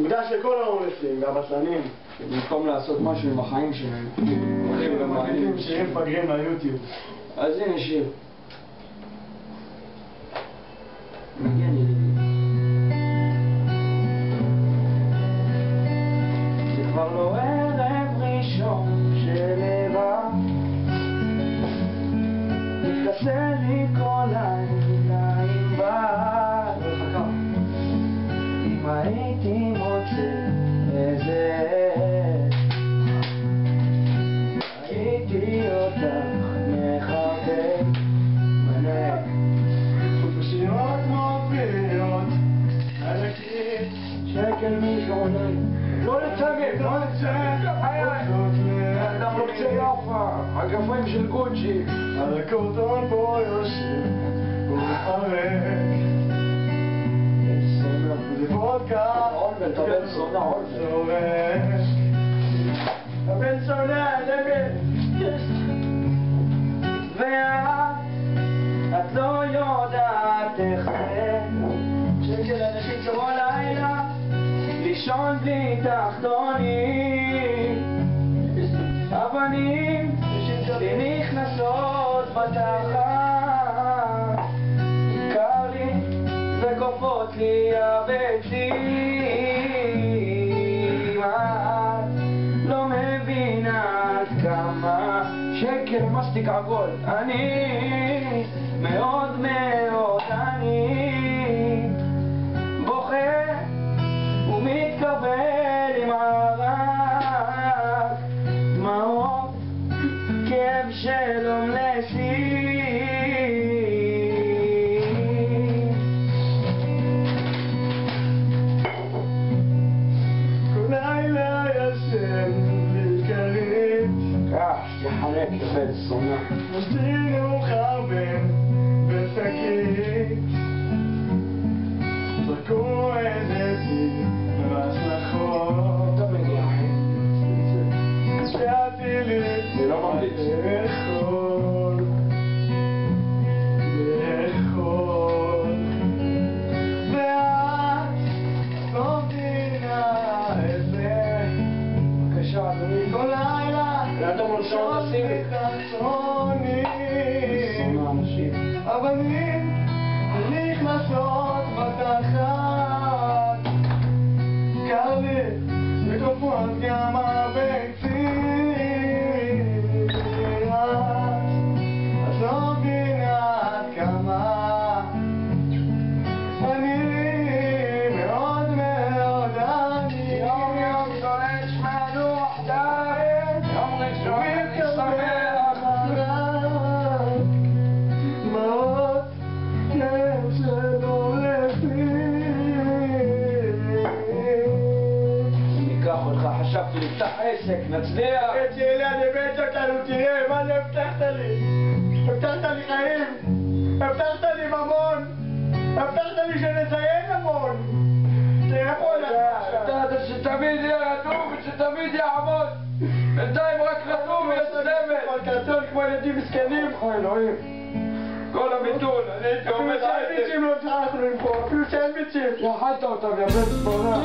עובדה שכל ההומלסים והבטלנים, במקום לעשות משהו עם החיים שלהם, הולכים ומקליטים שירים מפגרים ליוטיוב. אז הנה שיר. מגיע לי לידי. זה כבר לא ערב ראשון של לבד, מתכסה לי כל הלילה עם בד. אם הייתי מוצא איזה הייתי אותך מחבק מלא פשוטות מופיעות על הכיס שקל משעולי לא לצגת, לא לצגת אדם לא קצה יפה, הגפיים של גוצ'י על הקורטון פה יושב הוא מפרק זה וודקה אתה בן סונה זורק הבן סונה ואת לא יודעת איך זה שקל אנשים כל לילה לישון בלי תחתונים אבנים שנכנסות בתחת קר לי וקופות לי הביצים את לא מבינה עד כמה שקל מסטיק עגול אני מאוד מאוד אני בוכה ומתקבל עם ערק דמעות כאב של הומלסים כל לילה ישן בלכרית שתחלק לבן סונה משתינו חרבן בשקית זרקו איזה טיל בהצלחות אתה מגיע אחי שהטילים אני לא ממליץ לאכול ואת לא מבינה את זה בבקשה אדוני כל לילה לאדם ראשון תשימי סונה אנשים אבנים נכנסות בתחת קר לי וקופות גם הביצים את לא מבינה עד כמה אני מאוד מאוד אני יום יום זולש מהלוח דעת יום ראשון שמח דמעות כאב שלא לפי ניקח אותך, חשבתי לפתח עסק, נצליח את ילד הבאת אותנו, תראה מה זה הבטחת לי הבטחת לי חיים הבטחת לי ממון הבטחת לי שנציין המון תראה פה הבטחת שתמיד יהיה רטוב ושתמיד יעמוד בינתיים רק רטוב ויש סבל על קרטון כמו ילדים מסכנים אלוהים כל הביטול, אני הייתי עומד אפילו סנדוויצ'ים לא הצלחנו למכור אפילו סנדוויצ'ים יאכלת אותם, יא בן ספונה